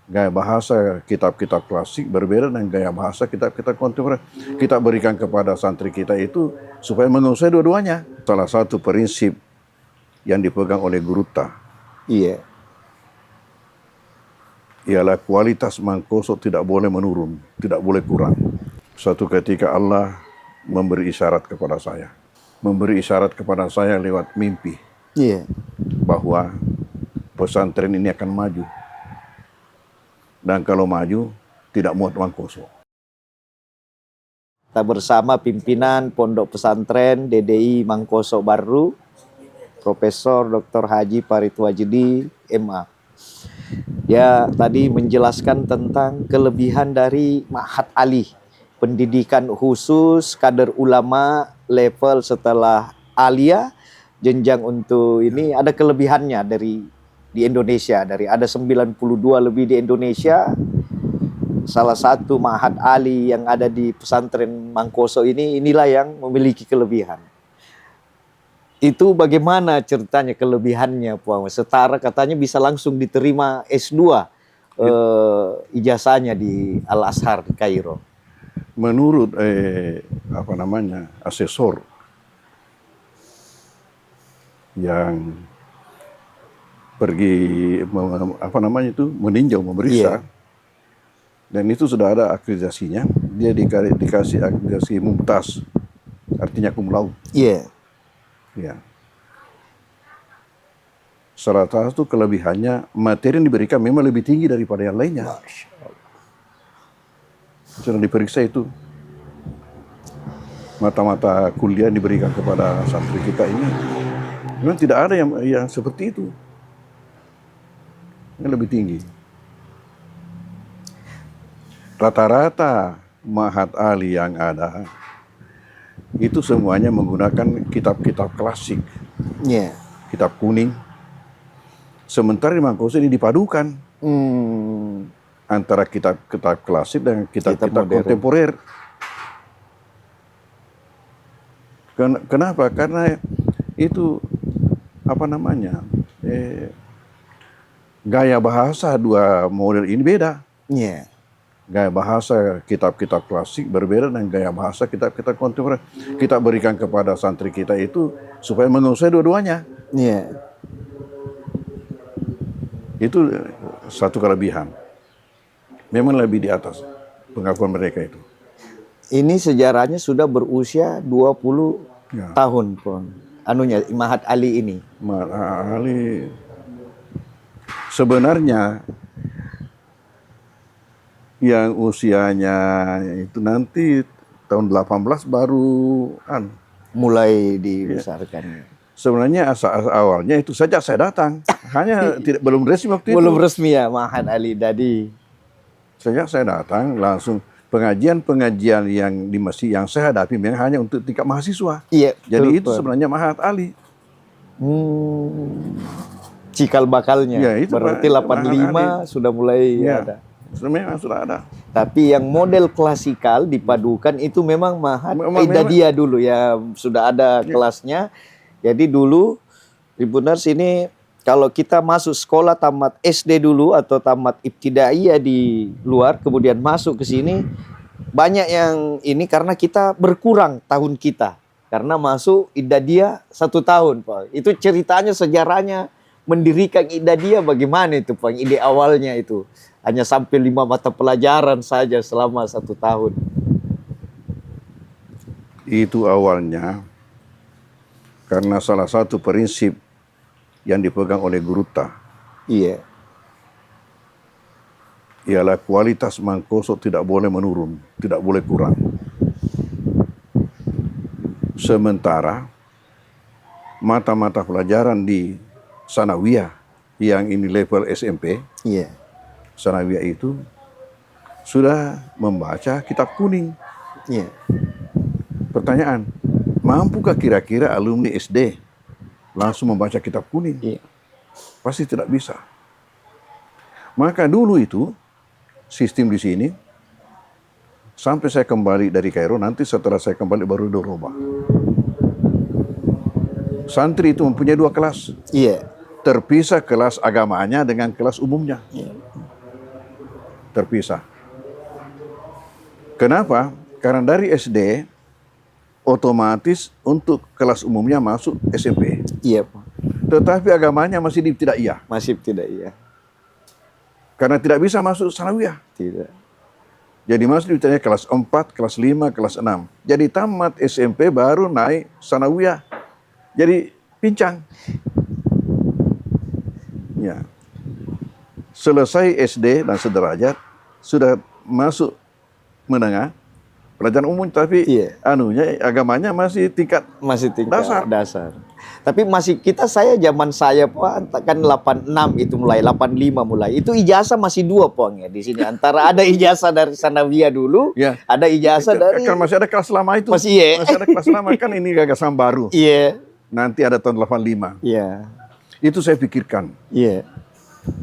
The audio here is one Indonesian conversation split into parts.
Gaya bahasa kitab-kitab klasik berbeda dengan gaya bahasa kitab-kitab kontemporer. Kita berikan kepada santri kita itu supaya menguasai dua-duanya. Salah satu prinsip yang dipegang oleh Guruta ialah kualitas mangkoso tidak boleh menurun, tidak boleh kurang. Suatu ketika Allah memberi isyarat kepada saya. Memberi isyarat kepada saya lewat mimpi. Bahwa pesantren ini akan maju. Dan kalau maju, tidak muat mangkoso. Kita bersama pimpinan Pondok Pesantren DDI Mangkoso Baru, Profesor Dr. Haji Farid Wajidi, MA. Dia tadi menjelaskan tentang kelebihan dari Ma'had Ali, pendidikan khusus kader ulama level setelah alia, jenjang untuk ini ada kelebihannya di Indonesia. Ada 92 lebih di Indonesia. Salah satu Ma'had Ali yang ada di pesantren Mangkoso inilah yang memiliki kelebihan. Itu bagaimana ceritanya kelebihannya, Pak? Setara katanya bisa langsung diterima S2 ijazahnya di Al-Azhar di Kairo. Menurut asesor yang pergi meninjau, memeriksa, dan itu sudah ada akreditasinya. Dia dikasih akreditasi mumtaz, artinya cum laude. Ya. Salah satu kelebihannya, materi yang diberikan memang lebih tinggi daripada yang lainnya. Sudah diperiksa itu. Mata-mata kuliah yang diberikan kepada santri kita ini, memang tidak ada yang seperti itu. Yang lebih tinggi. Rata-rata Ma'had Ali yang ada, itu semuanya menggunakan kitab-kitab klasik. Kitab kuning. Sementara di Mangkoso ini dipadukan antara kitab-kitab klasik dan kitab-kitab kontemporer. Kenapa? Karena itu gaya bahasa dua model ini beda. Gaya bahasa kitab-kitab klasik berbeda dengan gaya bahasa kitab-kitab kontemporer. Kita berikan kepada santri kita itu supaya menguasai dua-duanya. Itu satu kelebihan. Memang lebih di atas pengakuan mereka itu. Ini sejarahnya sudah berusia 20 tahun, Pon. Ma'had Ali ini. Ma'had Ali sebenarnya yang usianya itu nanti tahun 18 baru mulai dibesarkan. Sebenarnya awalnya itu saja saya datang, hanya belum resmi waktu itu. Belum resmi ya Ma'had Ali tadi. Sejak saya datang langsung pengajian yang di masjid yang saya hadapi memang hanya untuk tingkat mahasiswa. Jadi itu sebenarnya Ma'had Ali. Cikal bakalnya. Itu berarti 85 sudah mulai ada. Memang sudah ada. Tapi yang model klasikal dipadukan itu memang Ma'had Idadiyah dulu ya, sudah ada kelasnya. Jadi dulu Tribuners ini kalau kita masuk sekolah tamat SD dulu atau tamat ibtidaiyah di luar kemudian masuk ke sini, banyak yang ini karena kita berkurang tahun kita karena masuk Idadiyah 1 tahun, Pak. Itu ceritanya, sejarahnya mendirikan Idadiyah bagaimana itu, Pak? Ide awalnya itu hanya sampai 5 mata pelajaran saja selama 1 tahun. Itu awalnya karena salah satu prinsip yang dipegang oleh Guruta ialah kualitas mangkoso tidak boleh menurun, tidak boleh kurang. Sementara mata-mata pelajaran di Sanawiyah yang ini level SMP, Sanawiyah itu sudah membaca kitab kuning. Pertanyaan, mampukah kira-kira alumni SD langsung membaca kitab kuning? Pasti tidak bisa. Maka dulu itu sistem di sini sampai saya kembali dari Kairo, nanti setelah saya kembali baru dirubah. Santri itu mempunyai 2 kelas. Terpisah kelas agamanya dengan kelas umumnya. terpisah. Kenapa? Karena dari SD otomatis untuk kelas umumnya masuk SMP. Iya, Pak. Tetapi agamanya masih di ibtidaiyah. Masih tidak, iya. Karena tidak bisa masuk sanawiyah. Tidak. Jadi masuk di ibtidaiyah kelas 4, kelas 5, kelas 6. Jadi tamat SMP baru naik sanawiyah. Jadi pincang. Ya. Selesai SD dan sederajat sudah masuk menengah pelajaran umum, tapi Iya. agamanya masih tingkat Dasar. Tapi saya zaman saya Pak kan 86 itu mulai 85 mulai. Itu ijazah masih 2 Pong ya di sini. Antara ada ijazah dari sanawiyah dulu, ya. ada ijazah dari Kan masih ada kelas lama itu. Masih, iya. Masih ada kelas lama, kan ini gagasan baru. Iya. Nanti ada tahun 85. Iya. Itu saya pikirkan. Iya.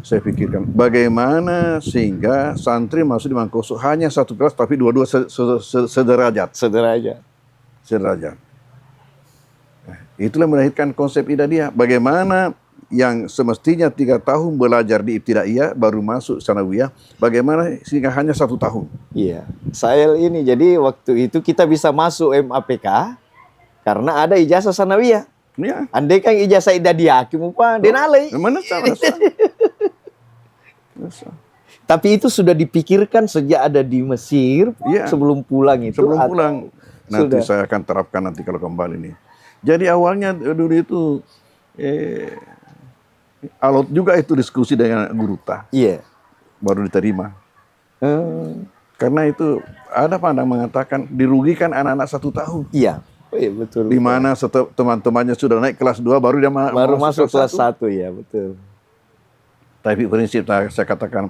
Saya pikirkan bagaimana sehingga santri masuk di Mangkoso hanya satu kelas tapi dua-dua sederajat. Sederajat. Nah, itulah melahirkan konsep Idadiyah. Bagaimana yang semestinya 3 tahun belajar di ibtidaiyah baru masuk sanawiyah, bagaimana sehingga hanya 1 tahun. Iya. Saya ini jadi waktu itu kita bisa masuk MAPK karena ada ijazah sanawiyah. Ya. Andai kan ijazah Idadiyah, Pak, denalai. Mana salah. Tapi itu sudah dipikirkan sejak ada di Mesir, Iya. sebelum pulang itu. Sebelum pulang. Nanti Sudah. saya akan terapkan nanti kalau kembali nih. Jadi awalnya dulu itu alot juga itu diskusi dengan guru ta. Iya. Baru diterima. Karena itu ada pandang mengatakan dirugikan anak-anak 1 tahun. Iya. Oh, iya betul. Di mana teman-temannya sudah naik kelas 2 baru dia baru masuk kelas 1. 1 ya, betul. Tapi prinsip saya katakan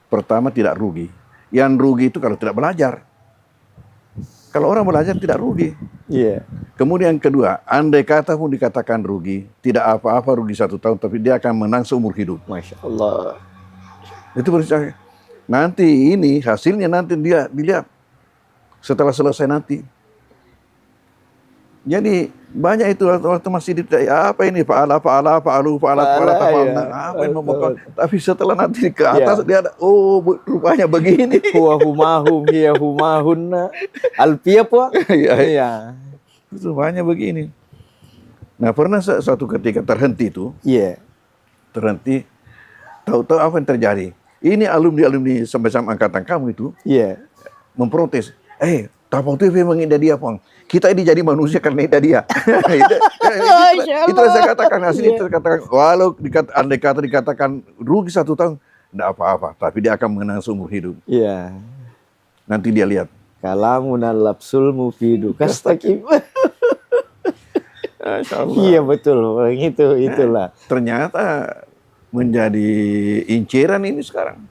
pertama tidak rugi. Yang rugi itu kalau tidak belajar. Kalau orang belajar tidak rugi. Iya. Kemudian kedua, andai kata pun dikatakan rugi, tidak apa-apa rugi 1 tahun, tapi dia akan menang seumur hidup. Masya Allah. Itu prinsip. Nanti ini hasilnya nanti dia dilihat setelah selesai nanti. Jadi banyak itu waktu masih apa ini fa'ala apa ini membuka. Tapi setelah nanti ke atas dia ada rupanya begini. Huwa humahum hiya humahunna. Alfiyah Pak. Iya. Itu banyak begini. Nah, pernah suatu ketika terhenti itu. Iya. Terhenti. Tahu-tahu apa yang terjadi? Ini alumni semacam angkatan kamu itu. Iya. Memprotes. Tapau TV mengindah dia, Pong. Kita ini jadi manusia karena dia. Itu yang saya katakan, hasil itu katakan. Walau andai kata dikatakan rugi 1 tahun, tidak apa-apa. Tapi dia akan mengenang seumur hidup. Iya. Nanti dia lihat. Kalamunal lapsul mufidu kastaqim. Insyaallah. Iya betul, itulah. Ternyata menjadi inceran ini sekarang.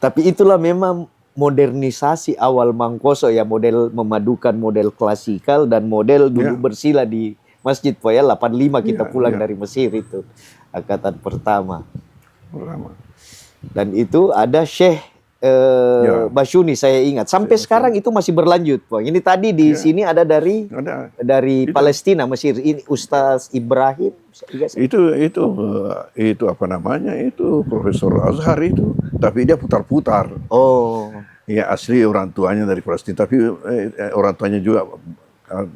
Tapi itulah memang modernisasi awal Mangkoso ya, model memadukan model klasikal dan model dulu bersila di Masjid Poya 85 kita pulang dari Mesir itu angkatan pertama. Dan itu ada Syekh Basyuni saya ingat sampai sekarang itu masih berlanjut, Pak. Ini tadi di sini ada dari Palestina, Mesir, ini Ustaz Ibrahim. Itu apa namanya? Itu Profesor Azhar itu, tapi dia putar-putar. Oh. Ya asli orang tuanya dari Palestina, tapi orang tuanya juga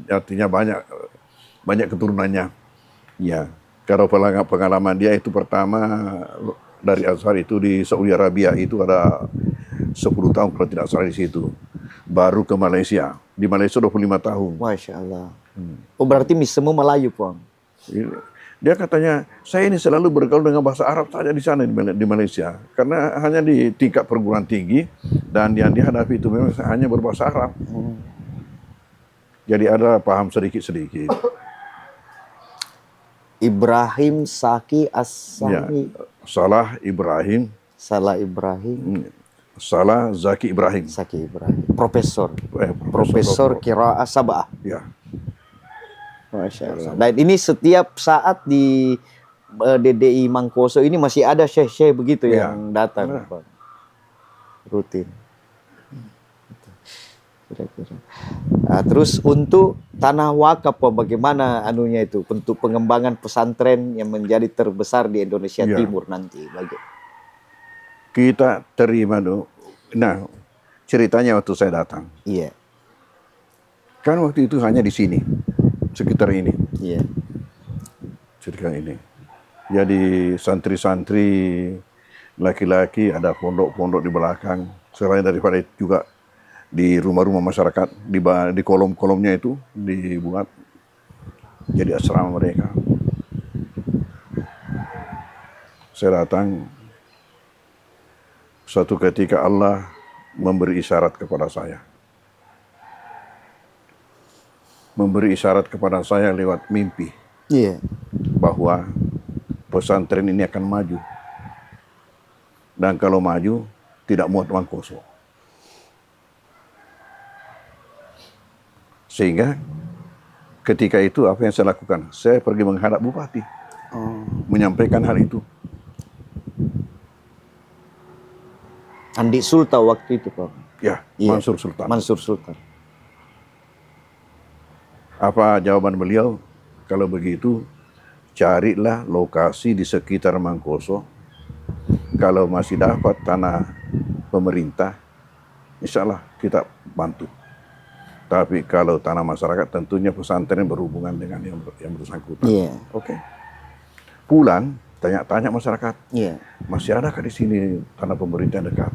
artinya banyak keturunannya. Ya, kalau pengalaman dia itu pertama dari Azhar itu di Saudi Arabia itu ada 10 tahun kalau tidak salah di situ. Baru ke Malaysia. Di Malaysia 25 tahun. Masya Allah. Oh berarti semua Melayu, Pong. Dia katanya, saya ini selalu bergaul dengan bahasa Arab saja di sana di Malaysia. Karena hanya di tingkat perguruan tinggi dan yang dihadapi itu memang hanya berbahasa Arab. Jadi ada paham sedikit-sedikit. Ibrahim Saki As-Sami. Ya, Salah Ibrahim. Salah Zaki Ibrahim. Zaki Ibrahim. Profesor Qiraah Sab'ah. Ya. Masya Allah. Dan ini setiap saat di DDI Mangkoso ini masih ada syekh-syekh begitu yang datang, Pak. Rutin. Kira-kira. Nah, terus untuk tanah wakaf, Pak, bagaimana anunya itu untuk pengembangan pesantren yang menjadi terbesar di Indonesia Timur nanti? Kita terima Nah, ceritanya waktu saya datang, Iya. kan waktu itu hanya di sini, sekitar ini, Iya. sekitar ini. Jadi santri-santri laki-laki ada pondok-pondok di belakang. Selain daripada itu juga di rumah-rumah masyarakat, di kolom-kolomnya itu dibuat jadi asrama mereka. Saya datang, suatu ketika Allah memberi isyarat kepada saya. Memberi isyarat kepada saya lewat mimpi Iya. bahwa pesantren ini akan maju. Dan kalau maju, tidak muat uang kosong. Sehingga ketika itu apa yang saya lakukan? Saya pergi menghadap bupati, menyampaikan hal itu. Andi Sultan waktu itu, Pak. Ya, Iya. Mansur Sultan. Mansur Sultan. Apa jawaban beliau? Kalau begitu, carilah lokasi di sekitar Mangkoso. Kalau masih dapat tanah pemerintah, insya Allah kita bantu. Tapi kalau tanah masyarakat, tentunya pesantren berhubungan dengan yang bersangkutan. Iya. Oke. Pulang, tanya-tanya masyarakat, Iya. masih adakah di sini tanah pemerintah dekat?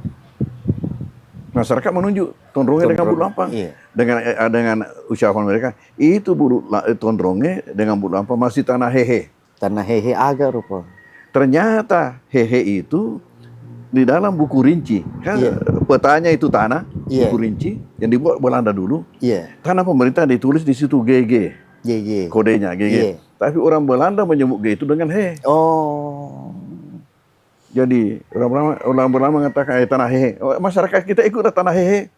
Masyarakat menunjuk Tondronge dengan Bulu Lampang. Iya. Dengan ucapan mereka, itu Tondronge dengan Bulu Lampang masih tanah hehe. Tanah hehe agak rupa. Ternyata hehe itu di dalam buku rinci. Kan Iya. petanya itu tanah, Iya. buku rinci yang dibuat Belanda dulu. Iya. Tanah pemerintah ditulis di situ GG, GG. kodenya GG. Iya. Tapi orang Belanda menyebut G itu dengan he. Oh. Jadi orang Belanda mengatakan tanah hehe. Masyarakat kita ikut tanah hehe.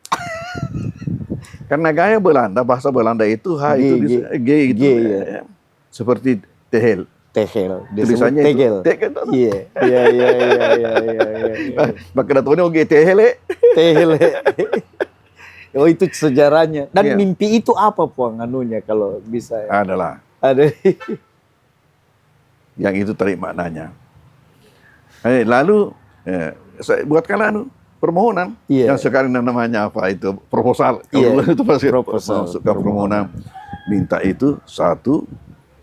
Karena gaya Belanda, bahasa Belanda itu H itu G itu. Iya. Seperti tehel. Tegel. Tulisannya tegel. Tegel. Iya. Iya. Maka datangnya G tehel. Tegel. Oh, itu sejarahnya. Dan Iya. mimpi itu apa, Puang, anunya kalau bisa? Adalah Ada. yang itu tarik maknanya. Lalu saya buatkan permohonan. Iya. Yang sekarang namanya apa itu? Proposal. Iya. Kalau itu pasti Proposal. masuk ke permohonan. Minta itu 1,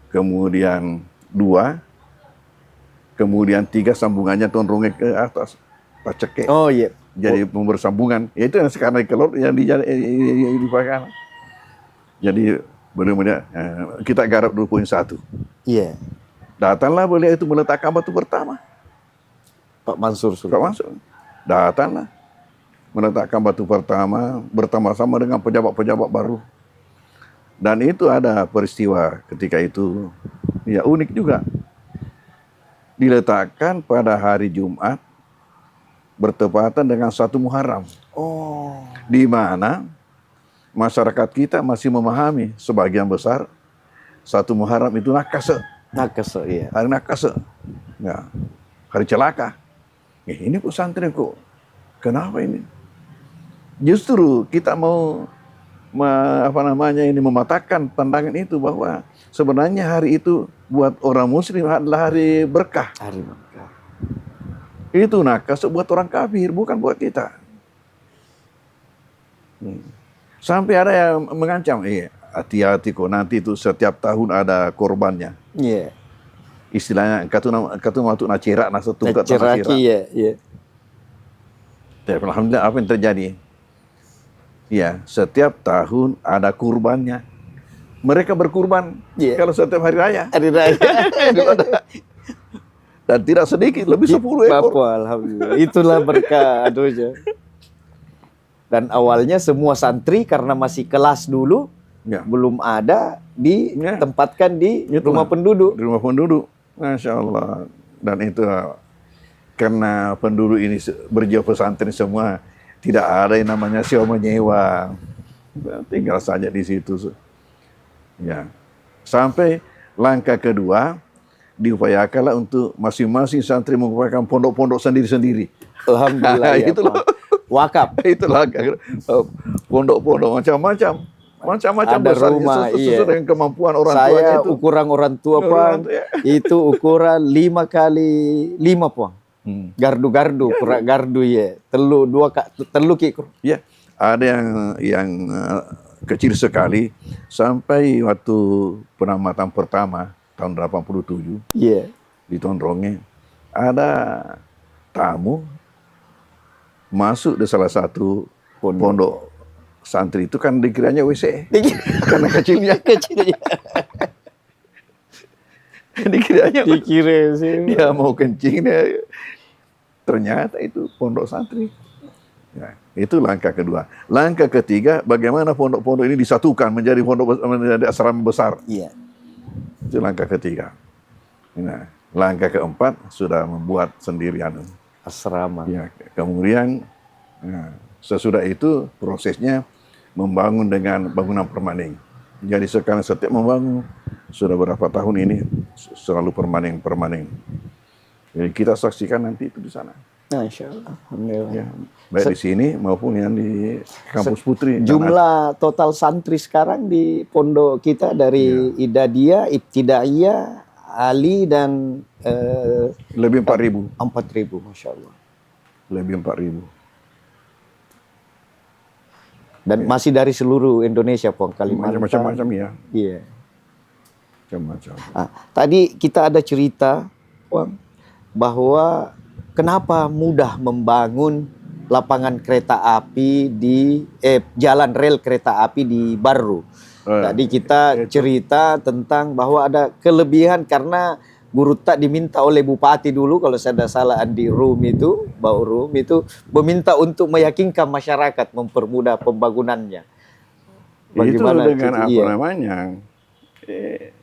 kemudian 2, kemudian 3 sambungannya Tondronge ke atas. Paceke. Oh iya. Jadi bersambungan. Ya itu yang sekarang kelot yang dipakai. Jadi benar-benar kita garap 2.1. Iya. Datanglah beliau itu meletakkan batu pertama. Pak Mansur Suka Sultan. masuk. Datanglah meletakkan batu pertama bersama-sama dengan pejabat-pejabat baru. Dan itu ada peristiwa ketika itu, ya unik juga. Diletakkan pada hari Jumat bertepatan dengan 1 Muharram. Oh. Di mana masyarakat kita masih memahami sebagian besar 1 Muharram itu nakase. Nakes, iya. Hari nakase. Ya, hari celaka. Ini pesantren kok. Kenapa ini? Justru kita mau mematahkan pandangan itu bahwa sebenarnya hari itu buat orang muslim adalah hari berkah. Hari berkah. Itu nakase buat orang kafir, bukan buat kita. Sampai ada yang mengancam, hati-hati kok nanti itu setiap tahun ada korbannya. Iya. Istilahnya katu matu na cerak na setungkat na Ceraki, cerak. iya. Tapi alhamdulillah apa yang terjadi? Ya, setiap tahun ada kurbannya. Mereka berkurban kalau setiap hari raya. Hari raya. Dan tidak sedikit, lebih 10 ekor. Bapak, alhamdulillah. Itulah berkah aduhnya. Dan awalnya semua santri karena masih kelas dulu, belum ada ditempatkan di rumah penduduk. Di rumah penduduk. Masya Allah. Dan itu karena penduduk ini berjiwa pesantren semua, tidak ada yang namanya sewa menyewa. Tinggal saja di situ. Ya. Sampai langkah kedua, diupayakanlah untuk masing-masing santri mengupayakan pondok-pondok sendiri-sendiri. Alhamdulillah. Ya, Itulah. Wakaf. Itulah pondok-pondok macam-macam. Macam-macam Ada besar rumah, sesuai dengan kemampuan orang tuanya Saya itu. ukuran orang tua, Pak, itu ukuran 5 kali 5, Pak. Gardu-gardu, kurak gardu ya. Telu ki. Ya, ada yang kecil sekali sampai waktu penamatan pertama tahun 87 Iya. di Tondronge ada tamu masuk di salah satu pondok santri itu kan dikiranya WC karena kecilnya. Dikira sih. Dia mau kencing, ternyata itu pondok santri. Ya, itu langkah kedua. Langkah ketiga, bagaimana pondok-pondok ini disatukan menjadi menjadi asrama besar. Iya. Itu langkah ketiga. Nah, langkah keempat sudah membuat sendirian Asrama. ya. Kemudian sesudah itu prosesnya membangun dengan bangunan permanen. Jadi sekarang setiap membangun sudah berapa tahun ini selalu permanen. Jadi kita saksikan nanti itu di sana. Masya Allah. Alhamdulillah. Ya, baik di sini maupun yang di kampus Putri. Jumlah total santri sekarang di pondok kita dari Idadiyah, Ibtidaiyah, Ali dan lebih 4.000. 4.000, Masya Allah. Lebih 4.000. Dan masih dari seluruh Indonesia, Pong, Kalimantan. Macam-macam ya. Iya. Macam-macam. Tadi kita ada cerita, Pong, bahwa kenapa mudah membangun lapangan kereta api di jalan rel kereta api di Barru. Tadi kita cerita tentang bahwa ada kelebihan karena Guru Tak diminta oleh Bupati dulu, kalau saya tidak salah Andi Rum itu, Bau Rum itu meminta untuk meyakinkan masyarakat mempermudah pembangunannya. Bagaimana itu dengan apa namanya?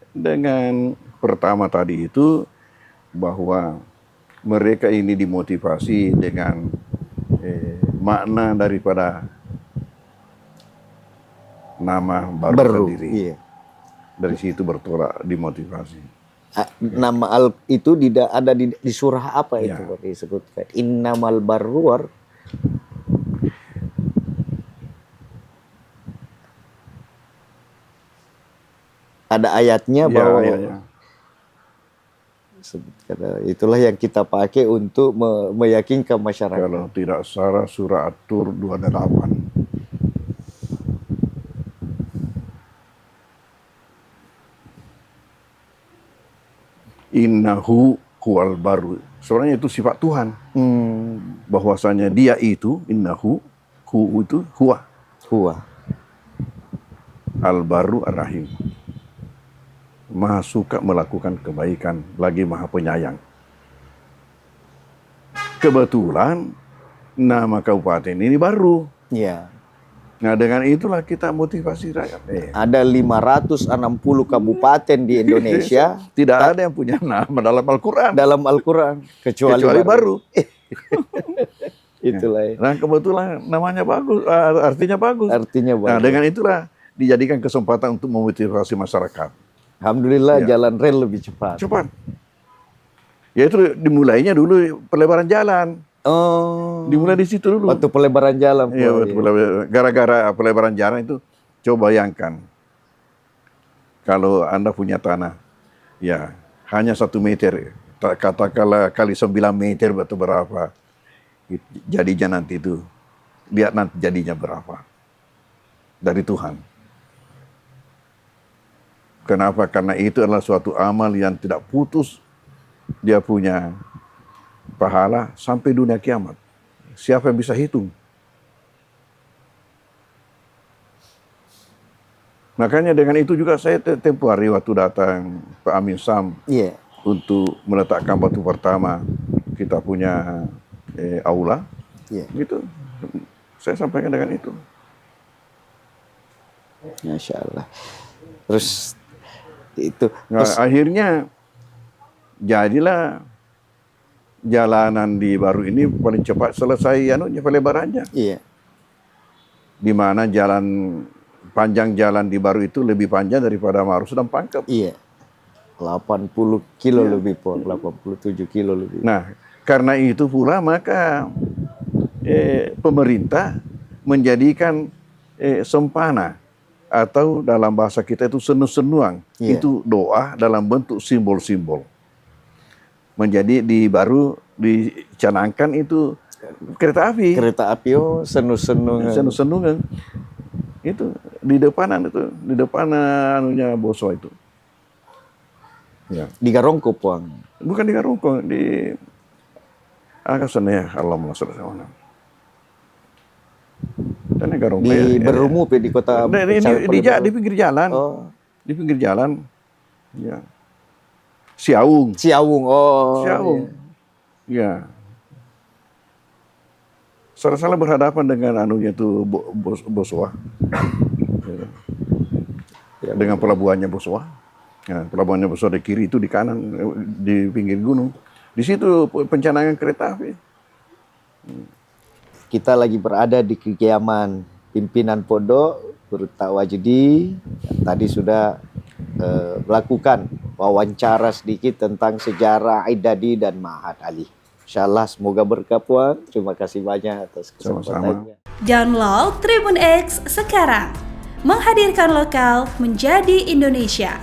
Dengan pertama tadi itu bahwa mereka ini dimotivasi dengan makna daripada nama baru sendiri. Iya. Dari situ bertolak dimotivasi. Nama itu tidak ada di surah apa itu disebutkan? Innamal barru ada ayatnya bahwa itulah yang kita pakai untuk meyakinkan masyarakat. Kalau tidak salah surah At-Tur 28. Innahu huwal baru. Sebenarnya itu sifat Tuhan. Bahwasanya dia itu, innahu, hu itu huwa. Al-Baru Ar-Rahim. Maha suka melakukan kebaikan, lagi maha penyayang. Kebetulan nama kabupaten ini baru. Iya. Nah, dengan itulah kita motivasi rakyat. Ada 560 kabupaten di Indonesia. Tidak ada yang punya nama dalam Al-Quran. Dalam Al-Quran. Kecuali baru. Itulah. Nah, kebetulan namanya bagus, artinya bagus. Nah, dengan itulah dijadikan kesempatan untuk memotivasi masyarakat. Alhamdulillah jalan rel lebih cepat. Ya itu dimulainya dulu pelebaran jalan. Dimulai di situ dulu. Waktu pelebaran jalan. Iya, gara-gara pelebaran jalan itu, coba bayangkan. Kalau Anda punya tanah, ya hanya 1 meter, katakanlah kali 9 meter atau berapa, jadinya nanti itu, lihat nanti jadinya berapa. Dari Tuhan. Kenapa? Karena itu adalah suatu amal yang tidak putus, dia punya pahala sampai dunia kiamat. Siapa yang bisa hitung? Makanya dengan itu juga saya tempoh hari waktu datang Pak Amin Sam untuk meletakkan batu pertama kita punya aula, gitu. Saya sampaikan dengan itu. Masya Allah. Terus itu. Nah, akhirnya jadilah jalanan di Baru ini paling cepat selesai pelebarannya. Iya. Di mana panjang jalan di Baru itu lebih panjang daripada Marus dan Pangkep. Iya. 80 kilo lebih, 87 kilo lebih. Nah, karena itu pula maka pemerintah menjadikan sempana atau dalam bahasa kita itu senu-senuang. Itu doa dalam bentuk simbol-simbol. Menjadi di Baru dicanangkan itu kereta api. Kereta api senu-senu. Senu-senungan. Itu di depanan anunya Boswa itu. Ya. Di Garongko puang. Bukan di Garongko, di Akasan ya, Allahumma sholli ala Muhammad. Dan Garongko Di Berumu di kota di pinggir jalan. Oh. Di pinggir jalan. Ya. Siaung. Siaung. Oh. Siaung. Ya. Salah berhadapan dengan anunya itu Boswa. Ya. Dengan pelabuhannya Boswa. Ya, pelabuhannya Boswa di kiri itu di kanan di pinggir gunung. Di situ pencanangan kereta api. Kita lagi berada di kediaman pimpinan pondok Guru Wajidi yang tadi sudah melakukan wawancara sedikit tentang sejarah Aidadi dan Ma'had Ali. Insyaallah semoga berkah puan. Terima kasih banyak atas kesempatannya. Download Tribun X sekarang. Menghadirkan lokal menjadi Indonesia.